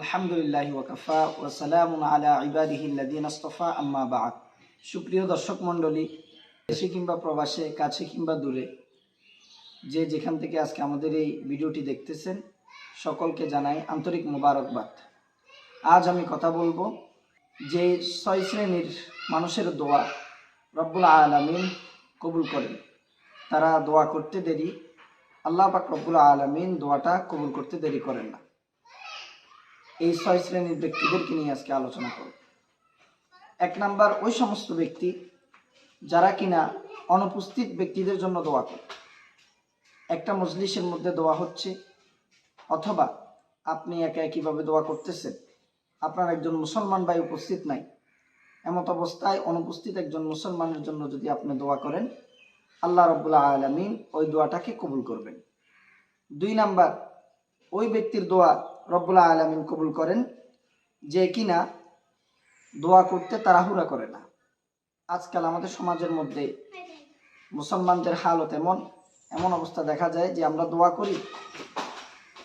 আলহামদুলিল্লাহ ওয়াকাফা ওয়া সালামুন আলা ইবাদিহিল্লাযিনা ইসতাফা আম্মা বা'দ। সুপ্রিয় দর্শক মণ্ডলী, দেশে কিংবা প্রবাসে, কাছে কিংবা দূরে, যে যেখান থেকে আজকে আমাদের এই ভিডিওটি দেখতেছেন, সকলকে জানাই আন্তরিক মোবারকবাদ। আজ আমি কথা বলবো যে 6 শ্রেণীর মানুষের দোয়া রব্বুল আলামিন কবুল করেন। তারা দোয়া করতে দেরি, আল্লাহ পাক রব্বুল আলামিন দোয়াটা কবুল করতে দেরি করেন না। এই 6 শ্রেণীর ব্যক্তিদেরকে নিয়ে আজকে আলোচনা করব। 1 নাম্বার, ওই সমস্ত ব্যক্তি যারা কিনা অনুপস্থিত ব্যক্তিদের জন্য দোয়া করে। একটা মজলিসের মধ্যে দোয়া হচ্ছে, অথবা আপনি একা একইভাবে দোয়া করতেছেন, আপনার একজন মুসলমান ভাই উপস্থিত নাই, এমত অবস্থায় অনুপস্থিত একজন মুসলমানের জন্য যদি আপনি দোয়া করেন, আল্লাহ রাব্বুল আলামিন ওই দোয়াটাকে কবুল করবেন। 2 নাম্বার, ওই ব্যক্তির দোয়া রব্বুল আলামিন কবুল করেন যে কিনা দোয়া করতে তাড়াহুড়া করে না। আজকাল আমাদের সমাজের মধ্যে মুসলমানদের হালত এমন অবস্থা দেখা যায় যে আমরা দোয়া করি,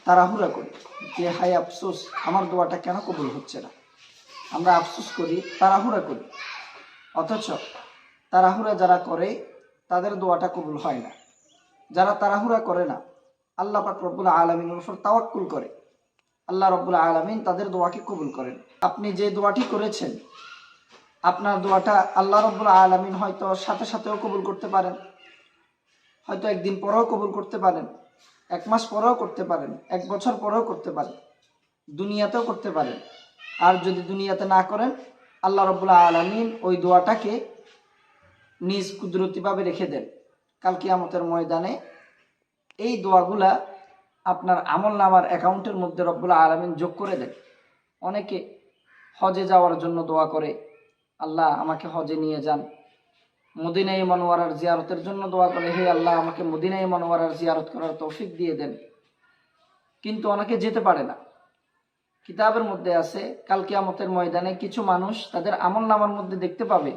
তাড়াহুড়া করি, যে হায় আফসোস, আমার দোয়াটা কেন কবুল হচ্ছে না। আমরা আফসোস করি, তাড়াহুড়া করি, অথচ তাড়াহুড়া যারা করে তাদের দোয়াটা কবুল হয় না। যারা তাড়াহুড়া করে না, আল্লাহ পাক রব্বুল আলামিনের উপর তাওয়াক্কুল করে, আল্লাহ রব্বুল আলামিন তাদের দোয়াকে কবুল করেন। আপনি যে দোয়াটি করেছেন, আপনার দোয়াটা আল্লাহ রব্বুল আলামিন হয়তো সাথে সাথেও কবুল করতে পারেন, হয়তো একদিন পরেও কবুল করতে পারেন, 1 মাস পরেও করতে পারেন, 1 বছর পরেও করতে পারেন, দুনিয়াতেও করতে পারেন। আর যদি দুনিয়াতে না করেন, আল্লাহ রব্বুল আলামিন ওই দোয়াটাকে নিজ কুদরতিভাবে রেখে দেন। কাল কিয়ামতের ময়দানে এই দোয়াগুলা আপনার আমলনামার অ্যাকাউন্টের মধ্যে রব্বুল আলামিন যোগ করে দেন। অনেকে হজে যাওয়ার জন্য দোয়া করে, আল্লাহ আমাকে হজে নিয়ে যান। মদিনায়ে মনোয়ারার জিয়ারতের জন্য দোয়া করে, হে আল্লাহ আমাকে মদিনায়ে মনোয়ারার জিয়ারত করার তৌফিক দিয়ে দেন। কিন্তু অনেকে যেতে পারে না। কিতাবের মধ্যে আছে, কাল কিয়ামতের ময়দানে কিছু মানুষ তাদের আমলনামার মধ্যে দেখতে পাবে,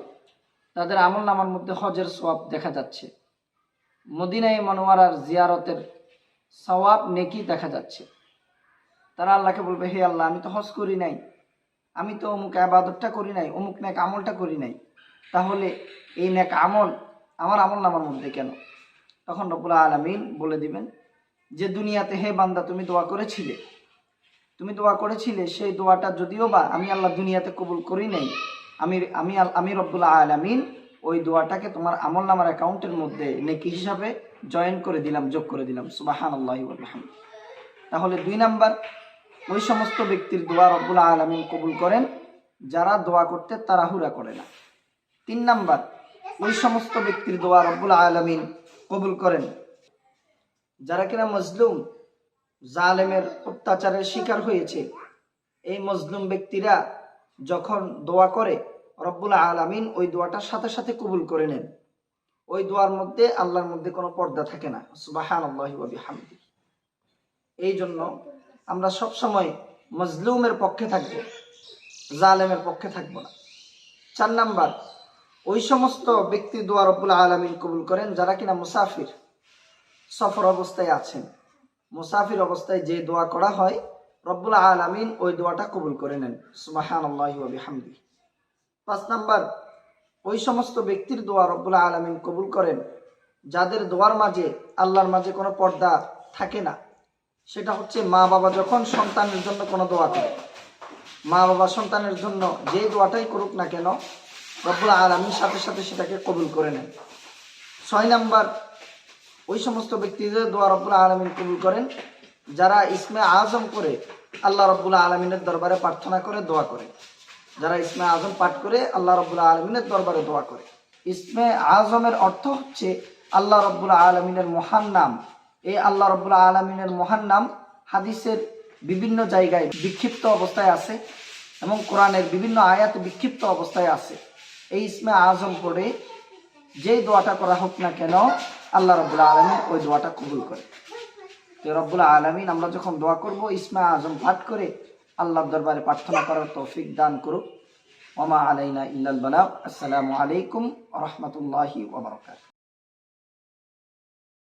তাদের আমলনামার মধ্যে হজের সওয়াব দেখা যাচ্ছে, মদিনায়ে মনোয়ারার জিয়ারতের সওয়াব নেকি দেখা যাচ্ছে। তারা আল্লাহকে বলবে, হে আল্লাহ আমি তো হজ করি নাই, আমি তো অমুক ইবাদতটা করি নাই, অমুক নেক আমলটা করি নাই, তাহলে এই নেক আমল আমার আমলনামার মধ্যে কেন? তখন রব্বুল আলামিন বলে দিবেন যে দুনিয়াতে হে বান্দা তুমি দোয়া করেছিলে, সেই দোয়াটা যদিও বা আমি আল্লাহ দুনিয়াতে কবুল করি নাই, আমি রব্বুল আলামিন ওই দোয়াটাকে তোমার আমলনামার অ্যাকাউন্টের মধ্যে নেকি হিসাবে জয়েন করে দিলাম, যোগ করে দিলাম। সুবহানাল্লাহি ওয়া বিহামদিহি। তাহলে 2 নাম্বার, ওই সমস্ত ব্যক্তির দোয়া রব্বুল আলামিন কবুল করেন যারা দোয়া করতে তাড়াহুড়া করে না। 3 নাম্বার, ওই সমস্ত ব্যক্তির দোয়া রব্বুল আলামিন কবুল করেন যারা কিনা মজলুম, জালেমের অত্যাচারের শিকার হয়েছে। এই মজলুম ব্যক্তিরা যখন দোয়া করে, রব্বুল আলামিন ওই দোয়াটার সাথে সাথে কবুল করে নেন। ওই দোয়ার মধ্যে আল্লাহর মধ্যে কোনো পর্দা থাকে না। সুবহানাল্লাহি ওয়া বিহামদিহি। এই জন্য আমরা সব সময় মজলুমের পক্ষে থাকব, জালেমের পক্ষে থাকব না। 4 নাম্বার, ওই সমস্ত ব্যক্তির দোয়া রব্বুল আলামিন কবুল করেন যারা কিনা মুসাফির, সফর অবস্থায় আছেন। মুসাফির অবস্থায় যে দোয়া করা হয়, রব্বুল আলামিন ওই দোয়াটা কবুল করে নেন। সুবহানাল্লাহি ওয়া বিহামদিহি। 5 নাম্বার, ওই সমস্ত ব্যক্তির দোয়া রব্বুল আলামিন কবুল করেন যাদের দোয়ার মাঝে আল্লাহর মাঝে কোনো পর্দা থাকে না। সেটা হচ্ছে মা বাবা যখন সন্তানের জন্য কোনো দোয়া করে, মা বাবা সন্তানের জন্য যে দোয়াটাই করুক না কেন, রব্বুল আলামিন সাথে সাথে সেটাকে কবুল করে নেন। 6 নাম্বার, ওই সমস্ত ব্যক্তিদের দোয়া রব্বুল আলামিন কবুল করেন যারা ইসমে আজম করে আল্লাহ রব্বুল আলামিনের দরবারে প্রার্থনা করে, দোয়া করে। যারা ইসমে আজম পাঠ করে আল্লাহ রব্বুল আলামিনের দরবারে দোয়া করে। ইসমে আজমের অর্থ হচ্ছে আল্লাহ রব্বুল আলামিনের মহান নাম। এই আল্লাহ রব্বুল আলামিনের মহান নাম হাদিসের বিভিন্ন জায়গায় বিক্ষিপ্ত অবস্থায় আছে এবং কোরআনের বিভিন্ন আয়াতে বিক্ষিপ্ত অবস্থায় আছে। এই ইসমে আজম পড়ে যেই দোয়াটা করা হোক না কেন, আল্লাহ রব্বুল আলামিন ওই দোয়াটা কবুল করে। তো রব্বুল আলামিন আমরা যখন দোয়া করব, ইসমে আজম পাঠ করে আল্লাহর দরবারে প্রার্থনা করার তৌফিক দান করুক। ওয়া মা আলাইনা ইল্লাল বালাগ। আসসালামু আলাইকুম ওয়া রাহমাতুল্লাহি ওয়া বারাকাতুহু।